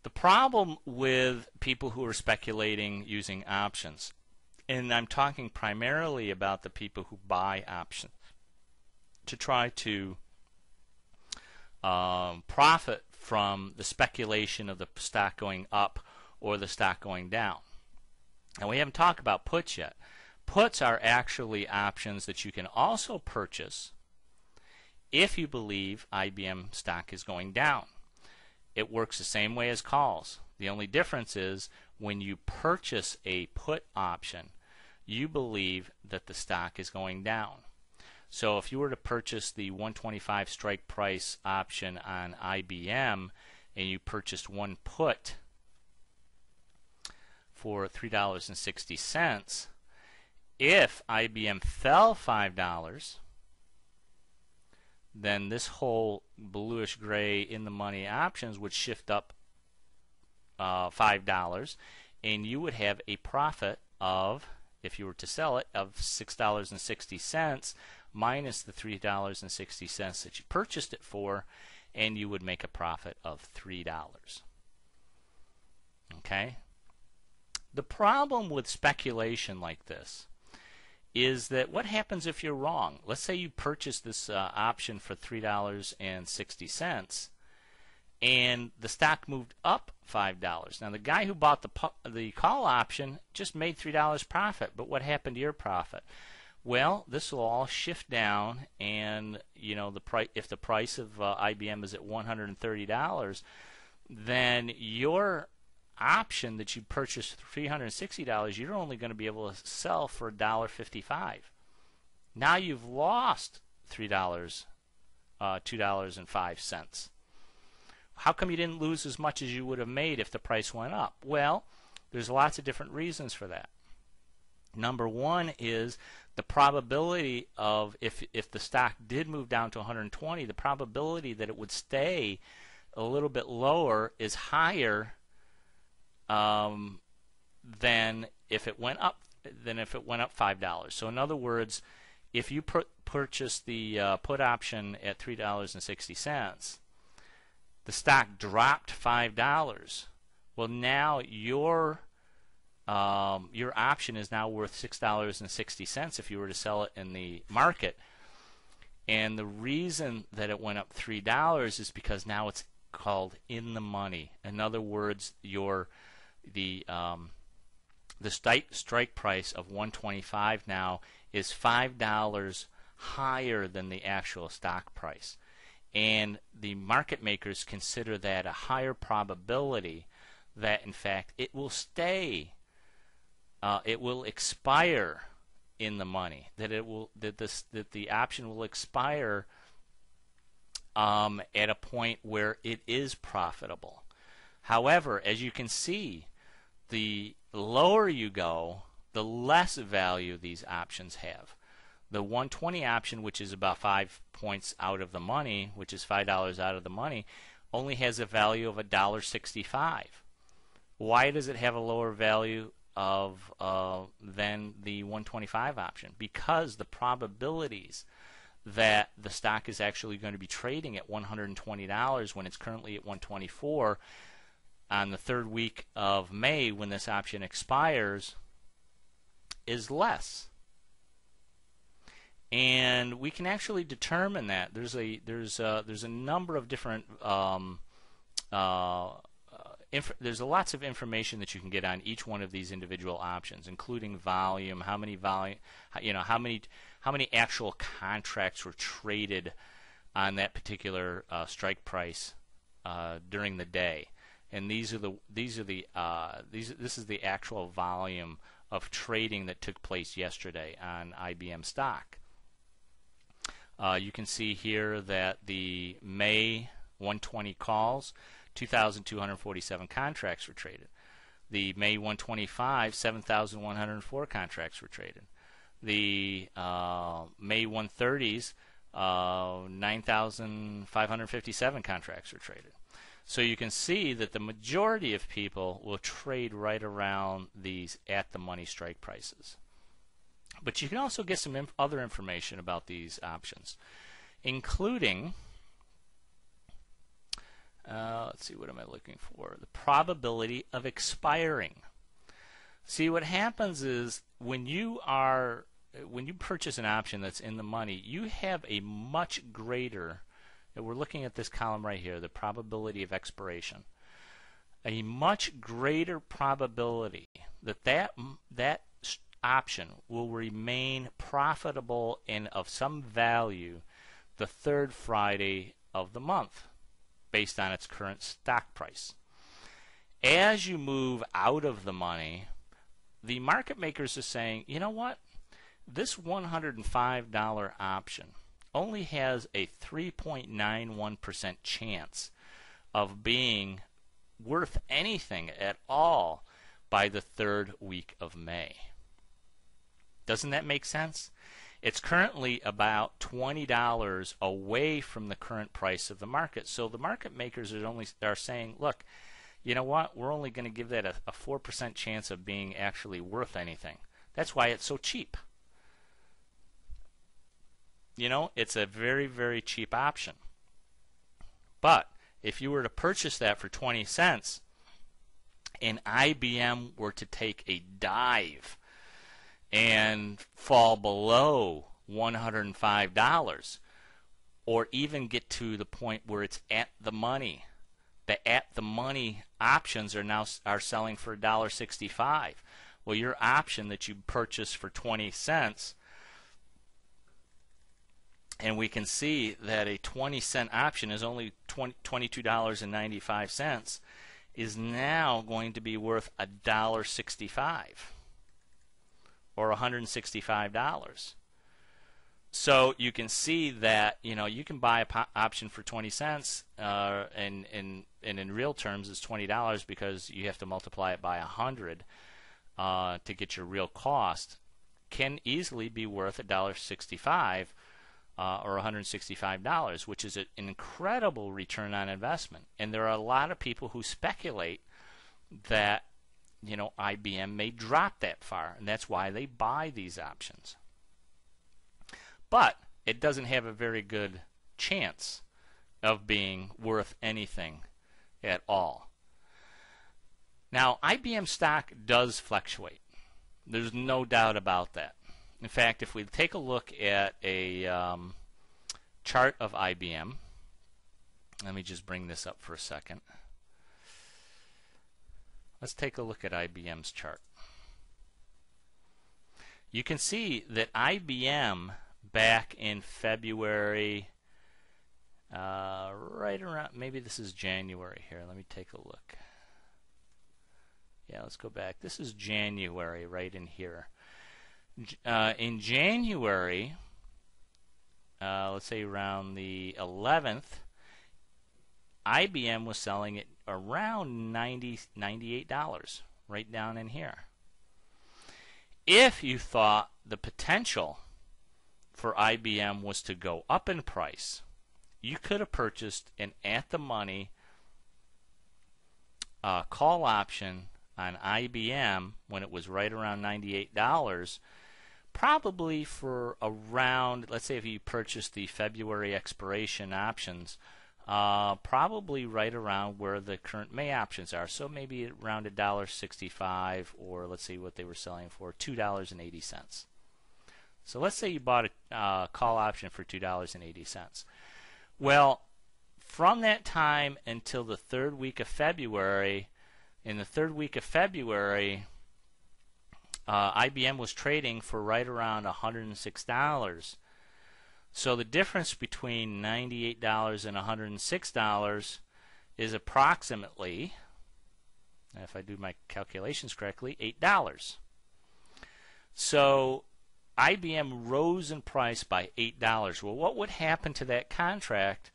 The problem with people who are speculating using options, and I'm talking primarily about the people who buy options to try to profit from the speculation of the stock going up or the stock going down. And we haven't talked about puts yet. Puts are actually options that you can also purchase if you believe IBM stock is going down. It works the same way as calls. The only difference is when you purchase a put option, you believe that the stock is going down. So if you were to purchase the 125 strike price option on IBM and you purchased one put for $3.60, if IBM fell $5, then this whole bluish gray in the money options would shift up $5, and you would have a profit of, if you were to sell it, of $6.60 minus the $3.60 that you purchased it for, and you would make a profit of $3. Okay? The problem with speculation like this is that what happens if you're wrong? Let's say you purchase this option for $3.60 and the stock moved up $5. Now the guy who bought the call option just made $3 profit, but what happened to your profit? Well, this will all shift down, and you know if the price of IBM is at $130, then your option that you purchased for $360, you're only going to be able to sell for $1.55. Now you've lost $2.05. How come you didn't lose as much as you would have made if the price went up? Well, there's lots of different reasons for that. Number one is the probability of if the stock did move down to 120, the probability that it would stay a little bit lower is higher than if it went up $5. So in other words, if you purchase the put option at $3.60, the stock dropped $5. Well, now your option is now worth $6.60 if you were to sell it in the market. And the reason that it went up $3 is because now it's called in the money. In other words, the strike price of 125 now is $5 higher than the actual stock price, and the market makers consider that a higher probability that in fact it will stay, it will expire in the money, that the option will expire at a point where it is profitable. However, as you can see, the lower you go, the less value these options have. The 120 option, which is about 5 points out of the money, which is $5 out of the money, only has a value of $1.65. Why does it have a lower value of than the 125 option? Because the probabilities that the stock is actually going to be trading at $120 when it's currently at $124 on the third week of May when this option expires is less. And we can actually determine that. There's a number of different there's lots of information that you can get on each one of these individual options, including volume, how many actual contracts were traded on that particular strike price during the day. And this is the actual volume of trading that took place yesterday on IBM stock. You can see here that the May 120 calls, 2,247 contracts were traded. The May 125, 7,104 contracts were traded. The May 130s, 9,557 contracts were traded. So you can see that the majority of people will trade right around these at the money strike prices. But you can also get some other information about these options, including let's see, what am I looking for? The probability of expiring. See, what happens is when you purchase an option that's in the money, you have a much greater, and we're looking at this column right here, the probability of expiration, a much greater probability that that option will remain profitable and of some value the third Friday of the month based on its current stock price. As you move out of the money, the market makers are saying, you know what? This $105 option only has a 3.91% chance of being worth anything at all by the third week of May. Doesn't that make sense? It's currently about $20 away from the current price of the market. So the market makers are saying, look, you know what? We're only going to give that a 4% chance of being actually worth anything. That's why it's so cheap. You know, it's a very, very cheap option. But if you were to purchase that for 20 cents and IBM were to take a dive and fall below $105 or even get to the point where it's at the money, the at the money options are selling for $1.65. Well, your option that you purchased for 20 cents, and we can see that a 20-cent option is only $22.95, is now going to be worth $1.65 or $165. So you can see that, you know, you can buy an option for 20 cents and in real terms it's $20 because you have to multiply it by 100 to get your real cost, can easily be worth $1.65 or $165, which is an incredible return on investment. And there are a lot of people who speculate that, you know, IBM may drop that far, and that's why they buy these options. But it doesn't have a very good chance of being worth anything at all. Now, IBM stock does fluctuate. There's no doubt about that. In fact, if we take a look at a chart of IBM, let me just bring this up for a second. Let's take a look at IBM's chart. You can see that IBM back in February, right around, maybe this is January here. Let me take a look. Yeah, let's go back. This is January right in here. In January, let's say around the 11th, IBM was selling it around $98, right down in here. If you thought the potential for IBM was to go up in price, you could have purchased an at-the-money call option on IBM when it was right around $98, probably for around, let's say if you purchased the February expiration options, probably right around where the current May options are. So maybe around $1.65, or let's see what they were selling for, $2.80. So let's say you bought a call option for $2.80. Well, from that time until the third week of February, in the third week of February, IBM was trading for right around $106. So the difference between $98 and $106 is approximately, if I do my calculations correctly, $8. So IBM rose in price by $8. Well, what would happen to that contract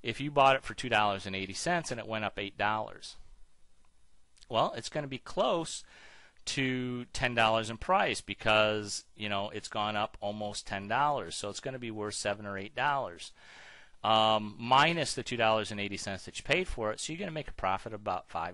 if you bought it for $2.80 and it went up $8? Well, it's going to be close to $10 in price because, you know, it's gone up almost $10. So it's going to be worth $7 or $8 minus the $2.80 that you paid for it. So you're going to make a profit of about $5.